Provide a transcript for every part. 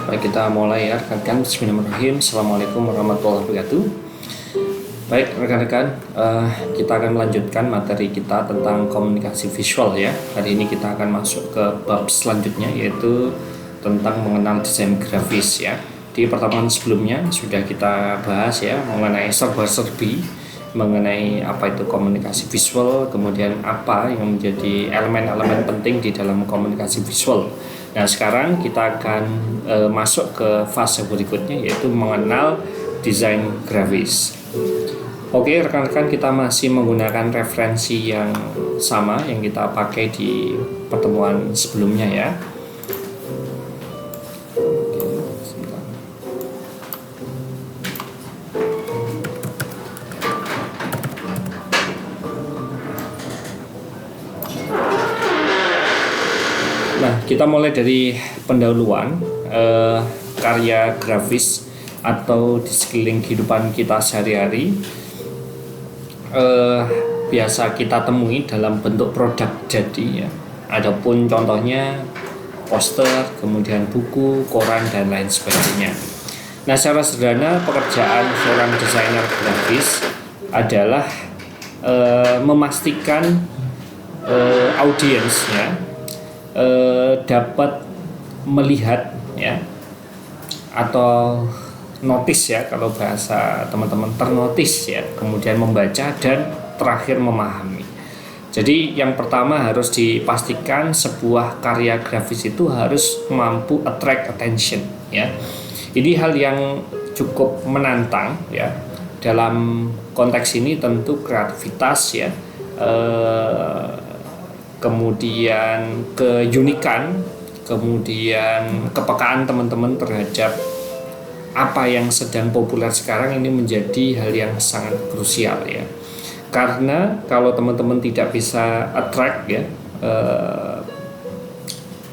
Baik, kita mulai ya rekan-rekan. Bismillahirrahmanirrahim. Assalamualaikum warahmatullahi wabarakatuh. Baik rekan-rekan, kita akan melanjutkan materi kita tentang komunikasi visual ya. Hari ini kita akan masuk ke bab selanjutnya, yaitu tentang mengenal desain grafis ya. Di pertemuan sebelumnya sudah kita bahas ya mengenai serba-serbi, mengenai apa itu komunikasi visual, kemudian apa yang menjadi elemen-elemen penting di dalam komunikasi visual. Nah, sekarang kita akan masuk ke fase berikutnya, yaitu mengenal desain grafis. Oke rekan-rekan, kita masih menggunakan referensi yang sama yang kita pakai di pertemuan sebelumnya ya. Nah, kita mulai dari pendahuluan karya grafis atau di sekeliling kehidupan kita sehari-hari. Biasa kita temui dalam bentuk produk jadi ya. Adapun contohnya poster, kemudian buku, koran dan lain sebagainya. Nah, secara sederhana pekerjaan seorang desainer grafis adalah memastikan audiensnya dapat melihat ya, atau notice ya, kalau bahasa teman-teman ternotis ya, kemudian membaca dan terakhir memahami. Jadi yang pertama harus dipastikan sebuah karya grafis itu harus mampu attract attention ya. Ini hal yang cukup menantang ya. Dalam konteks ini tentu kreativitas ya, kemudian keunikan, kemudian kepekaan teman-teman terhadap apa yang sedang populer sekarang ini menjadi hal yang sangat krusial ya. Karena kalau teman-teman tidak bisa attract ya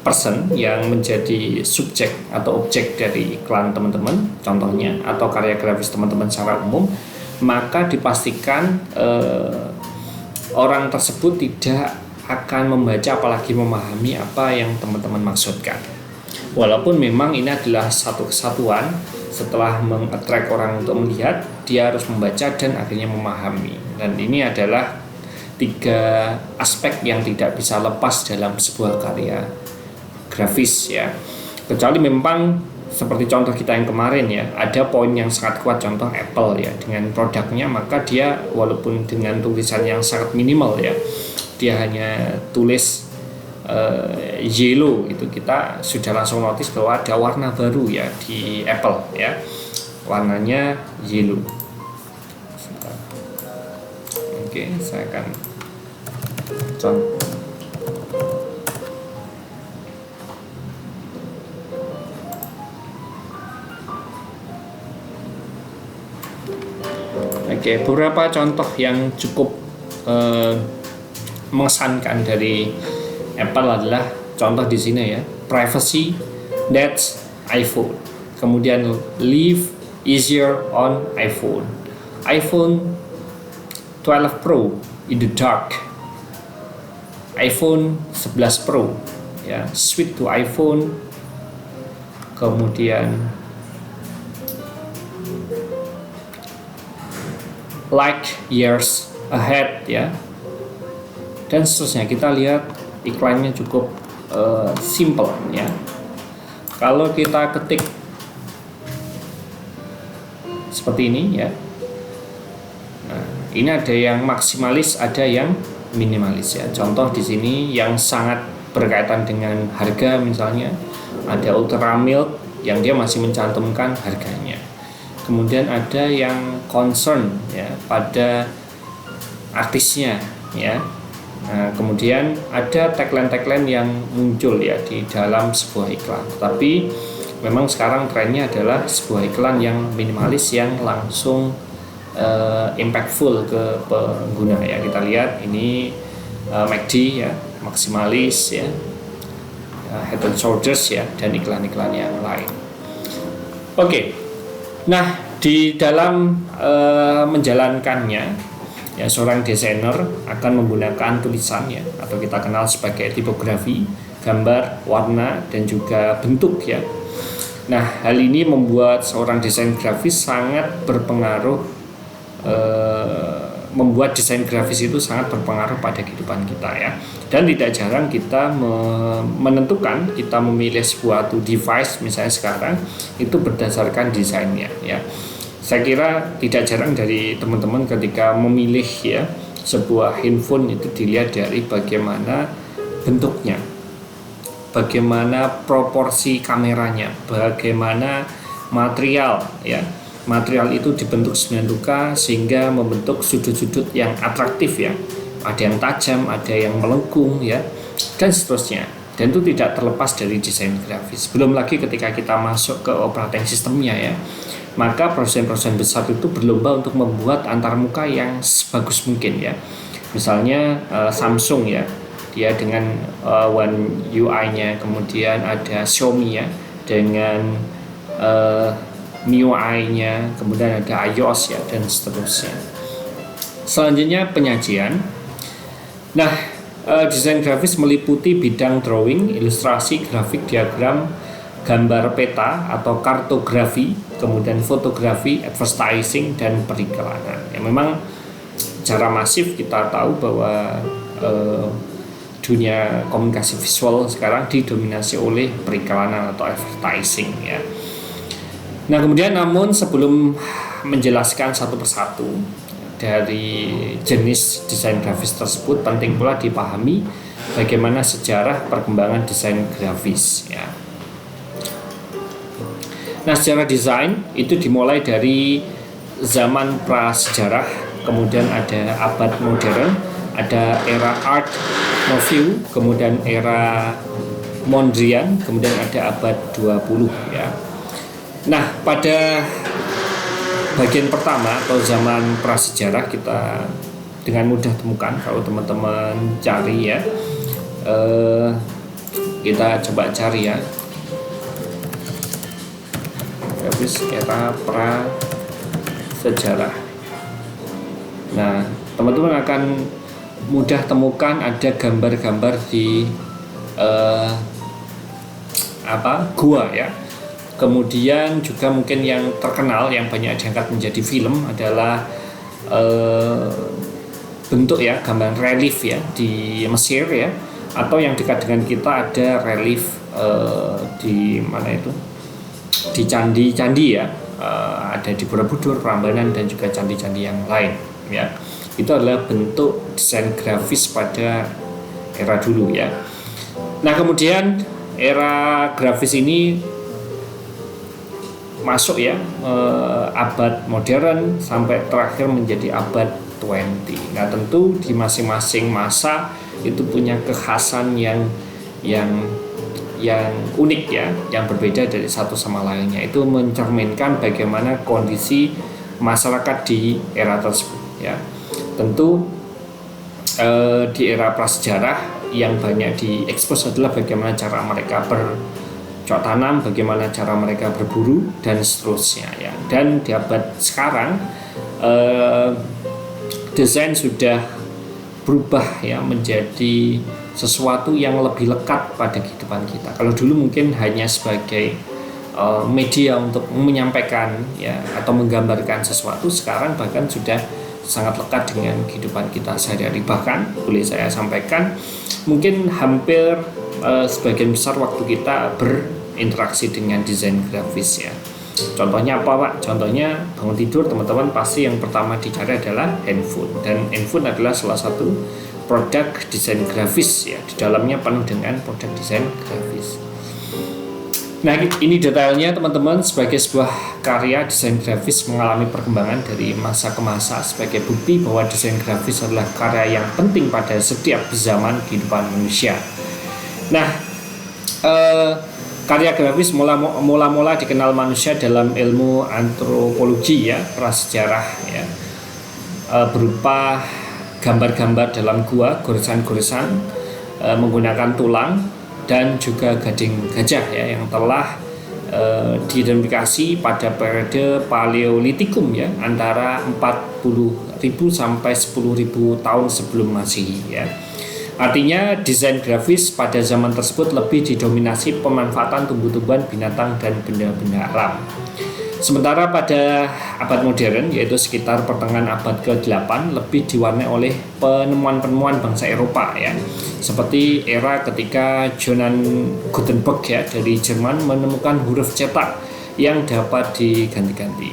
person yang menjadi subjek atau objek dari iklan teman-teman contohnya, atau karya grafis teman-teman secara umum, maka dipastikan orang tersebut tidak akan membaca apalagi memahami apa yang teman-teman maksudkan. Walaupun memang ini adalah satu kesatuan, setelah mengattract orang untuk melihat, dia harus membaca dan akhirnya memahami. Dan ini adalah 3 aspek yang tidak bisa lepas dalam sebuah karya grafis ya. Kecuali memang seperti contoh kita yang kemarin ya, ada poin yang sangat kuat, contoh Apple ya, dengan produknya, maka dia walaupun dengan tulisan yang sangat minimal ya, dia hanya tulis yellow, itu kita sudah langsung notice bahwa ada warna baru ya di Apple ya, warnanya yellow. Oke, saya akan contoh. Oke, beberapa contoh yang cukup mengesankan dari Apple adalah contoh di sini ya, privacy, that's iPhone. Kemudian live easier on iPhone. iPhone 12 Pro in the dark. iPhone 11 Pro ya, switch to iPhone. Kemudian like years ahead ya, dan seterusnya. Kita lihat iklannya cukup simple ya. Kalau kita ketik seperti ini ya, nah, ini ada yang maksimalis, ada yang minimalis ya. Contoh di sini yang sangat berkaitan dengan harga, misalnya ada Ultra Milk yang dia masih mencantumkan harganya. Kemudian ada yang concern ya pada artisnya ya. Nah, kemudian ada tagline-tagline yang muncul ya di dalam sebuah iklan. Tapi memang sekarang trennya adalah sebuah iklan yang minimalis, yang langsung impactful ke pengguna ya. Kita lihat ini McD ya, maksimalis ya, Head and Shoulders ya, dan iklan-iklan yang lain. Oke. Nah, di dalam menjalankannya ya, seorang desainer akan menggunakan tulisan ya, atau kita kenal sebagai tipografi, gambar, warna, dan juga bentuk ya. Nah, hal ini membuat seorang desain grafis sangat berpengaruh, membuat desain grafis itu sangat berpengaruh pada kehidupan kita ya. Dan tidak jarang kita menentukan, kita memilih suatu device misalnya sekarang itu berdasarkan desainnya ya. Saya kira tidak jarang dari teman-teman ketika memilih ya sebuah handphone itu dilihat dari bagaimana bentuknya, bagaimana proporsi kameranya, bagaimana material ya. Material itu dibentuk sedemikian rupa sehingga membentuk sudut-sudut yang atraktif ya. Ada yang tajam, ada yang melengkung ya, dan seterusnya. Dan itu tidak terlepas dari desain grafis. Belum lagi ketika kita masuk ke operating sistemnya ya. Maka produsen-produsen besar itu berlomba untuk membuat antarmuka yang sebagus mungkin ya. Misalnya Samsung ya, dia dengan One UI-nya, kemudian ada Xiaomi ya dengan MIUI-nya, kemudian ada iOS ya, dan seterusnya. Selanjutnya penyajian. Nah, desain grafis meliputi bidang drawing, ilustrasi, grafik, diagram, gambar peta atau kartografi, kemudian fotografi, advertising, dan periklanan. Ya, memang secara masif kita tahu bahwa dunia komunikasi visual sekarang didominasi oleh periklanan atau advertising ya. Nah, kemudian namun sebelum menjelaskan satu persatu dari jenis desain grafis tersebut, penting pula dipahami bagaimana sejarah perkembangan desain grafis ya. Nah, sejarah desain itu dimulai dari zaman prasejarah, kemudian ada abad modern, ada era Art Nouveau, kemudian era Mondrian, kemudian ada abad 20 ya. Nah, pada bagian pertama atau zaman prasejarah kita dengan mudah temukan kalau teman-teman cari ya. Kita coba cari ya. Grafis era prasejarah. Nah, teman-teman akan mudah temukan ada gambar-gambar di gua ya. Kemudian juga mungkin yang terkenal yang banyak diangkat menjadi film adalah bentuk ya, gambar relief ya di Mesir ya, atau yang dekat dengan kita ada relief di mana itu, di candi-candi ya, ada di Borobudur, Prambanan, dan juga candi-candi yang lain ya. Itu adalah bentuk desain grafis pada era dulu ya. Nah, kemudian era grafis ini masuk ya abad modern sampai terakhir menjadi abad 20. Nah, tentu di masing-masing masa itu punya kekhasan yang unik ya, yang berbeda dari satu sama lainnya. Itu mencerminkan bagaimana kondisi masyarakat di era tersebut ya. Tentu di era prasejarah yang banyak diekspos adalah bagaimana cara mereka bercocok tanam, bagaimana cara mereka berburu, dan seterusnya ya. Dan di abad sekarang desain sudah berubah ya menjadi sesuatu yang lebih lekat pada kehidupan kita. Kalau dulu mungkin hanya sebagai media untuk menyampaikan ya atau menggambarkan sesuatu, sekarang bahkan sudah sangat lekat dengan kehidupan kita sehari-hari. Bahkan boleh saya sampaikan mungkin hampir sebagian besar waktu kita berinteraksi dengan desain grafis ya. Contohnya apa Pak? Contohnya bangun tidur teman-teman pasti yang pertama dicari adalah handphone, dan handphone adalah salah satu produk desain grafis ya. Di dalamnya penuh dengan produk desain grafis. Nah, ini detailnya teman-teman sebagai sebuah karya desain grafis mengalami perkembangan dari masa ke masa sebagai bukti bahwa desain grafis adalah karya yang penting pada setiap zaman kehidupan manusia. Nah, karya grafis mula-mula dikenal manusia dalam ilmu antropologi ya, prasejarah ya, berupa gambar-gambar dalam gua, goresan-goresan menggunakan tulang dan juga gading gajah ya, yang telah diidentifikasi pada periode Paleolitikum ya, antara 40.000 sampai 10.000 tahun sebelum Masehi ya. Artinya desain grafis pada zaman tersebut lebih didominasi pemanfaatan tumbuh-tumbuhan, binatang, dan benda-benda alam. Sementara pada abad modern, yaitu sekitar pertengahan abad ke-8, lebih diwarnai oleh penemuan-penemuan bangsa Eropa ya. Seperti era ketika Johann Gutenberg ya dari Jerman menemukan huruf cetak yang dapat diganti-ganti.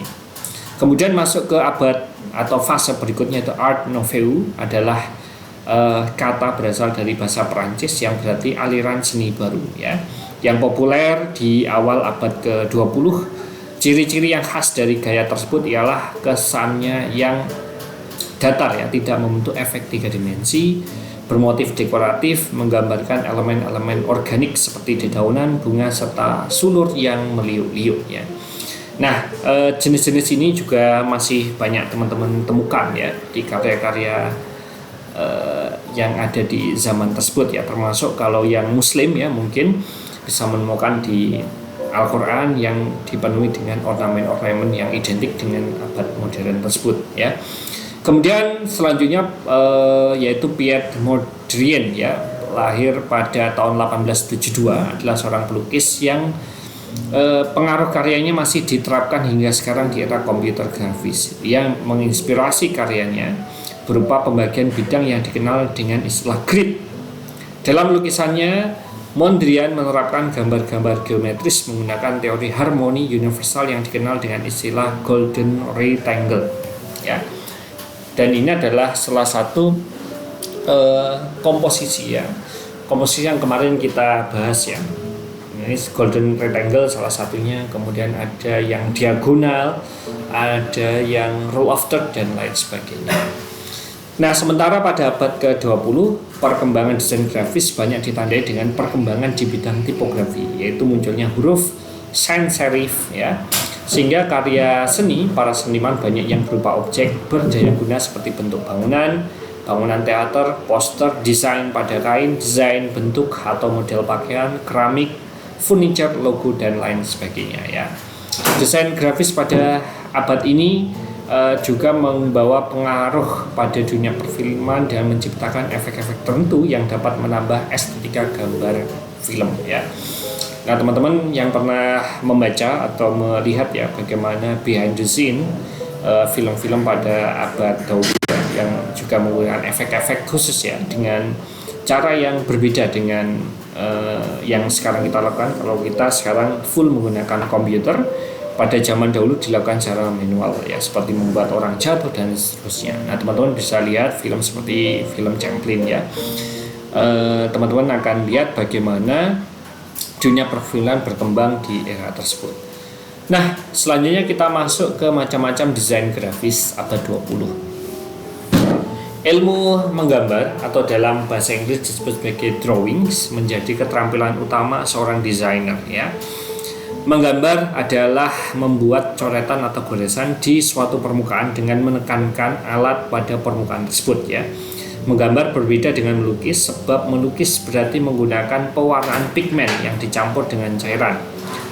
Kemudian masuk ke abad atau fase berikutnya, itu Art Nouveau, adalah kata berasal dari bahasa Perancis yang berarti aliran seni baru ya. Yang populer di awal abad ke-20. Ciri-ciri yang khas dari gaya tersebut ialah kesannya yang datar ya, tidak membentuk efek 3 dimensi, bermotif dekoratif, menggambarkan elemen-elemen organik seperti dedaunan, bunga, serta sulur yang meliuk-liuk ya. Nah, jenis-jenis ini juga masih banyak teman-teman temukan ya di karya-karya yang ada di zaman tersebut ya, termasuk kalau yang Muslim ya mungkin bisa menemukan di Al-Quran yang dipenuhi dengan ornamen-ornamen yang identik dengan abad modern tersebut ya. Kemudian selanjutnya yaitu Piet Mondrian ya, lahir pada tahun 1872, adalah seorang pelukis yang pengaruh karyanya masih diterapkan hingga sekarang di era komputer grafis. Yang menginspirasi karyanya berupa pembagian bidang yang dikenal dengan istilah grid. Dalam lukisannya, Mondrian menerapkan gambar-gambar geometris menggunakan teori harmoni universal yang dikenal dengan istilah golden rectangle ya. Dan ini adalah salah satu komposisi ya, komposisi yang kemarin kita bahas ya. Ini golden rectangle salah satunya, kemudian ada yang diagonal, ada yang row of third, dan lain sebagainya. Nah, sementara pada abad ke-20, perkembangan desain grafis banyak ditandai dengan perkembangan di bidang tipografi, yaitu munculnya huruf sans serif ya. Sehingga karya seni para seniman banyak yang berupa objek berdaya guna seperti bentuk bangunan, bangunan teater, poster, desain pada kain, desain bentuk atau model pakaian, keramik, furniture, logo, dan lain sebagainya ya. Desain grafis pada abad ini juga membawa pengaruh pada dunia perfilman dan menciptakan efek-efek tertentu yang dapat menambah estetika gambar film ya. Nah, teman-teman yang pernah membaca atau melihat ya bagaimana behind the scene film-film pada abad dahulu yang juga menggunakan efek-efek khusus ya, dengan cara yang berbeda dengan yang sekarang kita lakukan. Kalau kita sekarang full menggunakan komputer, pada zaman dahulu dilakukan secara manual ya, seperti membuat orang jatuh dan seterusnya. Nah, teman-teman bisa lihat film seperti film Chaplin ya. Teman-teman akan lihat bagaimana dunia perfilman berkembang di era tersebut. Nah, selanjutnya kita masuk ke macam-macam desain grafis abad 20. Ilmu menggambar atau dalam bahasa Inggris disebut sebagai drawings menjadi keterampilan utama seorang desainer ya. Menggambar adalah membuat coretan atau goresan di suatu permukaan dengan menekankan alat pada permukaan tersebut ya. Menggambar berbeda dengan melukis, sebab melukis berarti menggunakan pewarnaan pigmen yang dicampur dengan cairan.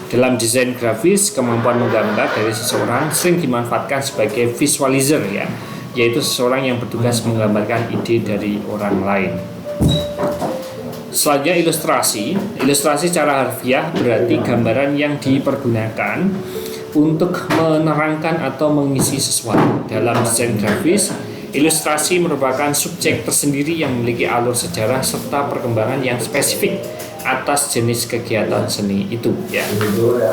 Dalam desain grafis, kemampuan menggambar dari seseorang sering dimanfaatkan sebagai visualizer ya, yaitu seseorang yang bertugas menggambarkan ide dari orang lain. Selanjutnya ilustrasi. Ilustrasi secara harfiah berarti gambaran yang dipergunakan untuk menerangkan atau mengisi sesuatu. Dalam desain grafis, ilustrasi merupakan subjek tersendiri yang memiliki alur sejarah serta perkembangan yang spesifik atas jenis kegiatan seni itu ya.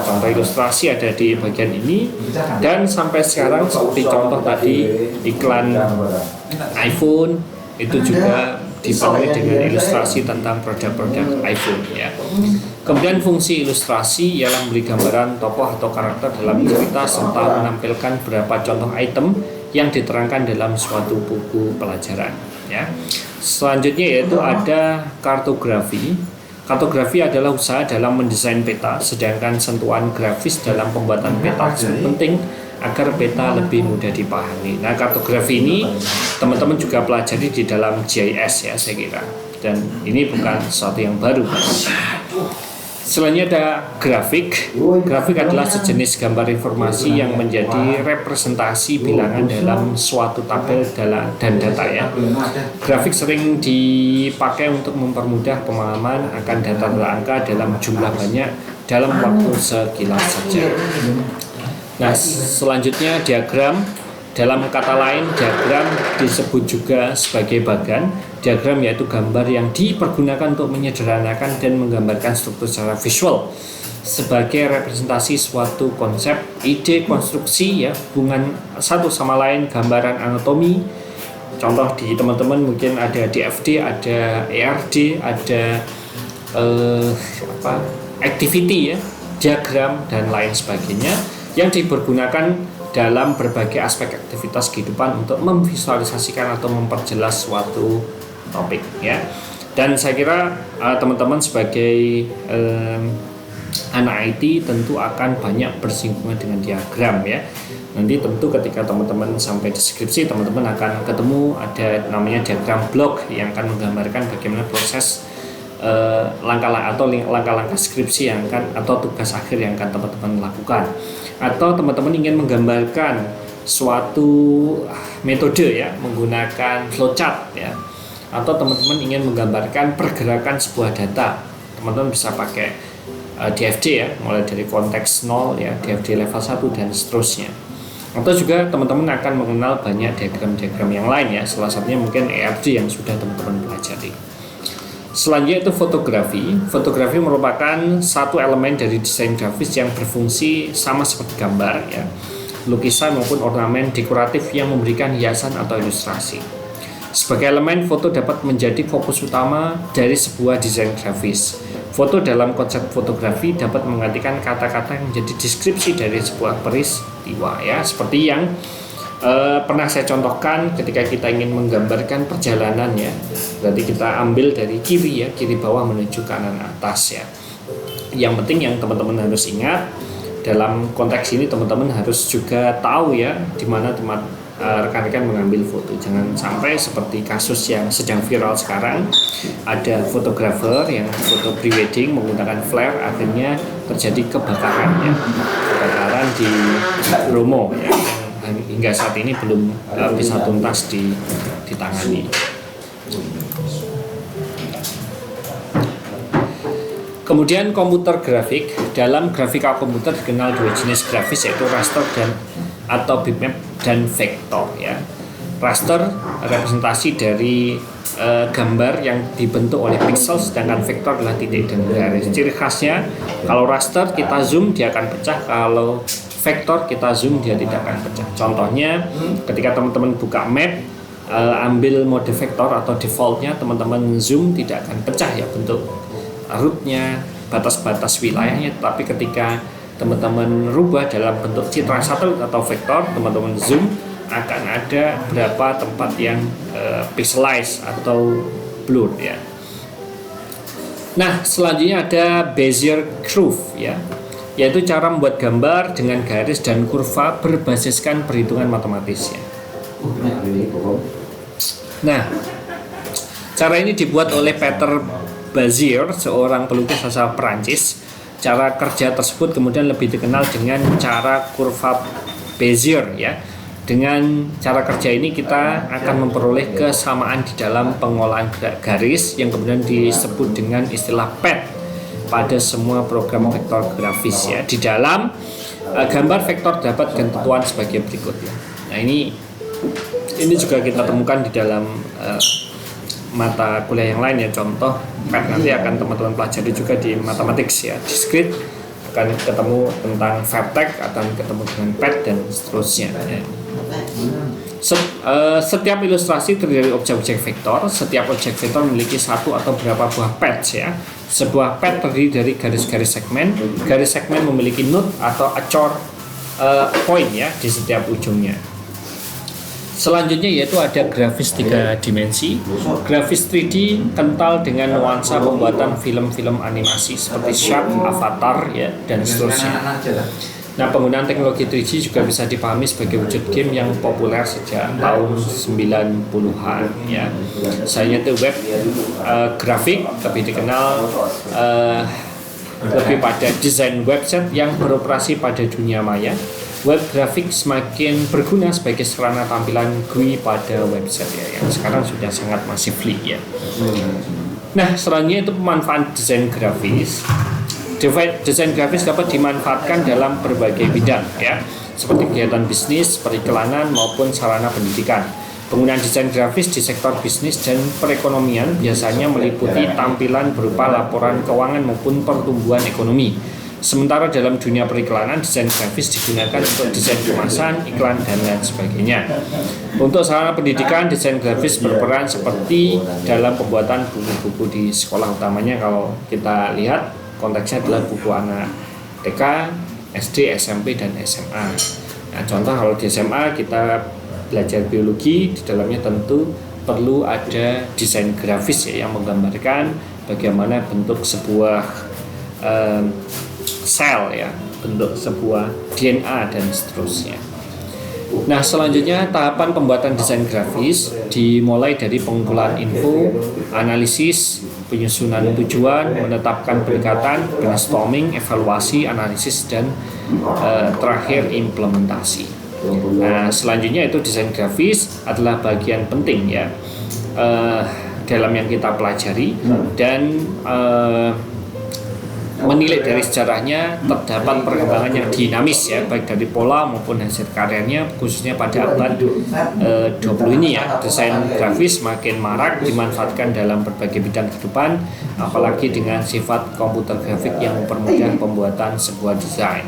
Contoh ilustrasi ada di bagian ini, dan sampai sekarang seperti contoh tadi iklan iPhone itu juga dipenuhi dengan ilustrasi tentang produk-produk iPhone ya. Kemudian fungsi ilustrasi ialah memberi gambaran tokoh atau karakter dalam cerita serta menampilkan beberapa contoh item yang diterangkan dalam suatu buku pelajaran ya. Selanjutnya yaitu ada kartografi. Kartografi adalah usaha dalam mendesain peta, sedangkan sentuhan grafis dalam pembuatan peta sangat penting agar peta lebih mudah dipahami. Nah, kartografi ini teman-teman juga pelajari di dalam GIS ya saya kira. Dan ini bukan sesuatu yang baru. Selanjutnya ada grafik. Grafik adalah sejenis gambar informasi yang menjadi representasi bilangan dalam suatu tabel dan data ya. Grafik sering dipakai untuk mempermudah pemahaman akan data angka dalam jumlah banyak dalam waktu sekilas saja. Nah, selanjutnya diagram. Dalam kata lain, diagram disebut juga sebagai bagan. Diagram yaitu gambar yang dipergunakan untuk menyederhanakan dan menggambarkan struktur secara visual sebagai representasi suatu konsep, ide, konstruksi ya, hubungan satu sama lain, gambaran anatomi. Contoh di teman-teman mungkin ada DFD, ada ERD, ada activity ya, diagram dan lain sebagainya yang dipergunakan dalam berbagai aspek aktivitas kehidupan untuk memvisualisasikan atau memperjelas suatu topik ya. Dan saya kira teman-teman sebagai anak IT tentu akan banyak bersinggungan dengan diagram ya. Nanti tentu ketika teman-teman sampai deskripsi, teman-teman akan ketemu ada namanya diagram blok yang akan menggambarkan bagaimana proses langkah-langkah skripsi yang akan atau tugas akhir yang akan teman-teman lakukan. Atau teman-teman ingin menggambarkan suatu metode ya menggunakan flowchart ya, atau teman-teman ingin menggambarkan pergerakan sebuah data, teman-teman bisa pakai DFD ya, mulai dari konteks 0 ya, DFD level 1 dan seterusnya. Atau juga teman-teman akan mengenal banyak diagram-diagram yang lain ya, salah satunya mungkin ERD yang sudah teman-teman pelajari. Selanjutnya itu fotografi. Fotografi merupakan satu elemen dari desain grafis yang berfungsi sama seperti gambar ya, lukisan maupun ornamen dekoratif yang memberikan hiasan atau ilustrasi. Sebagai elemen, foto dapat menjadi fokus utama dari sebuah desain grafis. Foto dalam konsep fotografi dapat menggantikan kata-kata yang menjadi deskripsi dari sebuah peristiwa ya, seperti yang pernah saya contohkan ketika kita ingin menggambarkan perjalanan ya, berarti kita ambil dari kiri ya, kiri bawah menuju kanan atas ya. Yang penting yang teman-teman harus ingat dalam konteks ini, teman-teman harus juga tahu ya di mana tempat rekan-rekan mengambil foto. Jangan sampai seperti kasus yang sedang viral sekarang, ada fotografer yang foto prewedding menggunakan flare, akhirnya terjadi kebakaran ya, kebakaran di Bromo ya, hingga saat ini belum bisa tuntas ditangani. Kemudian komputer grafik. Dalam grafika komputer dikenal dua jenis grafis, yaitu raster atau bitmap dan vektor ya. Raster representasi dari gambar yang dibentuk oleh pixel, sedangkan vektor adalah titik dan garis. Ciri khasnya, kalau raster kita zoom dia akan pecah, kalau vektor kita zoom dia tidak akan pecah. Contohnya ketika teman-teman buka map, ambil mode vektor atau defaultnya, teman-teman zoom tidak akan pecah ya bentuk rootnya, batas-batas wilayahnya. Tapi ketika teman-teman rubah dalam bentuk citra satelit atau vektor, teman-teman zoom, akan ada berapa tempat yang pixelized atau blur ya. Nah, selanjutnya ada Bezier curve ya, yaitu cara membuat gambar dengan garis dan kurva berbasiskan perhitungan matematis ya. Nah, cara ini dibuat oleh Peter Bezier, seorang pelukis asal Perancis. Cara kerja tersebut kemudian lebih dikenal dengan cara kurva Bezier ya. Dengan cara kerja ini kita akan memperoleh kesamaan di dalam pengolahan garis yang kemudian disebut dengan istilah pad pada semua program vektor grafis ya. Di dalam gambar vektor dapat ketentuan sebagai berikut ya. Nah, ini juga kita temukan di dalam mata kuliah yang lain ya. Contoh pad nanti akan teman-teman pelajari juga di mathematics ya. Discrete akan ketemu tentang vertex, akan ketemu dengan pad dan seterusnya ya. Setiap ilustrasi terdiri dari objek-objek vektor. Setiap objek vektor memiliki satu atau beberapa buah pads ya. Sebuah pad terdiri dari garis-garis segmen. Garis segmen memiliki node atau acor point ya di setiap ujungnya. Selanjutnya yaitu ada grafis 3 dimensi. Grafis 3D kental dengan nuansa pembuatan film-film animasi seperti Shark, Avatar ya, dan seterusnya. Nah, penggunaan teknologi 3D juga bisa dipahami sebagai wujud game yang populer sejak tahun 90-an ya. Misalnya itu web grafik, lebih dikenal lebih pada desain website yang beroperasi pada dunia maya. Web grafik semakin berguna sebagai sarana tampilan GUI pada website ya, yang sekarang sudah sangat masifly ya. Nah, selanjutnya itu pemanfaatan desain grafis. Desain grafis dapat dimanfaatkan dalam berbagai bidang ya, seperti kegiatan bisnis, periklanan maupun sarana pendidikan. Penggunaan desain grafis di sektor bisnis dan perekonomian biasanya meliputi tampilan berupa laporan keuangan maupun pertumbuhan ekonomi. Sementara dalam dunia periklanan, desain grafis digunakan untuk desain kemasan, iklan, dan lain sebagainya. Untuk sarana pendidikan, desain grafis berperan seperti dalam pembuatan buku-buku di sekolah, utamanya kalau kita lihat konteksnya adalah buku anak TK, SD, SMP, dan SMA. Nah, contoh kalau di SMA kita belajar biologi, di dalamnya tentu perlu ada desain grafis ya, yang menggambarkan bagaimana bentuk sebuah sel ya, bentuk sebuah DNA dan seterusnya. Nah, selanjutnya tahapan pembuatan desain grafis dimulai dari pengumpulan info, analisis, penyusunan tujuan, menetapkan pendekatan, brainstorming, evaluasi, analisis, dan terakhir implementasi. Nah, selanjutnya itu desain grafis adalah bagian penting ya dalam yang kita pelajari, dan menilai dari sejarahnya terdapat perkembangan yang dinamis ya, baik dari pola maupun hasil karyanya, khususnya pada abad 20 ini ya. Desain grafis makin marak dimanfaatkan dalam berbagai bidang kehidupan, apalagi dengan sifat komputer grafik yang mempermudah pembuatan sebuah desain.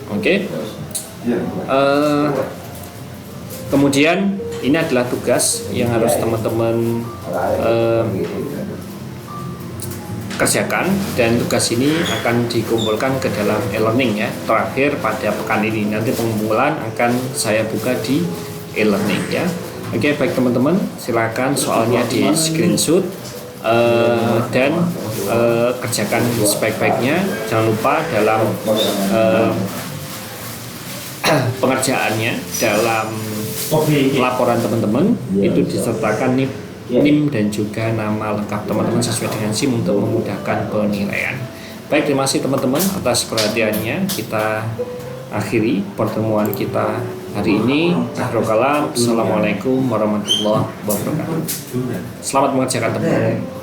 Oke. Kemudian ini adalah tugas yang harus teman-teman kerjakan, dan tugas ini akan dikumpulkan ke dalam e-learning ya. Terakhir pada pekan ini, nanti pengumpulan akan saya buka di e-learning ya. Oke, baik teman-teman, silakan soalnya di screenshot dan kerjakan sebaik-baiknya. Jangan lupa dalam pengerjaannya, dalam laporan teman-teman itu disertakan NIM dan juga nama lengkap teman-teman sesuai dengan SIM untuk memudahkan penilaian. Baik, terima kasih teman-teman atas perhatiannya. Kita akhiri pertemuan kita hari ini. Assalamualaikum warahmatullahi wabarakatuh. Selamat mengerjakan teman-teman.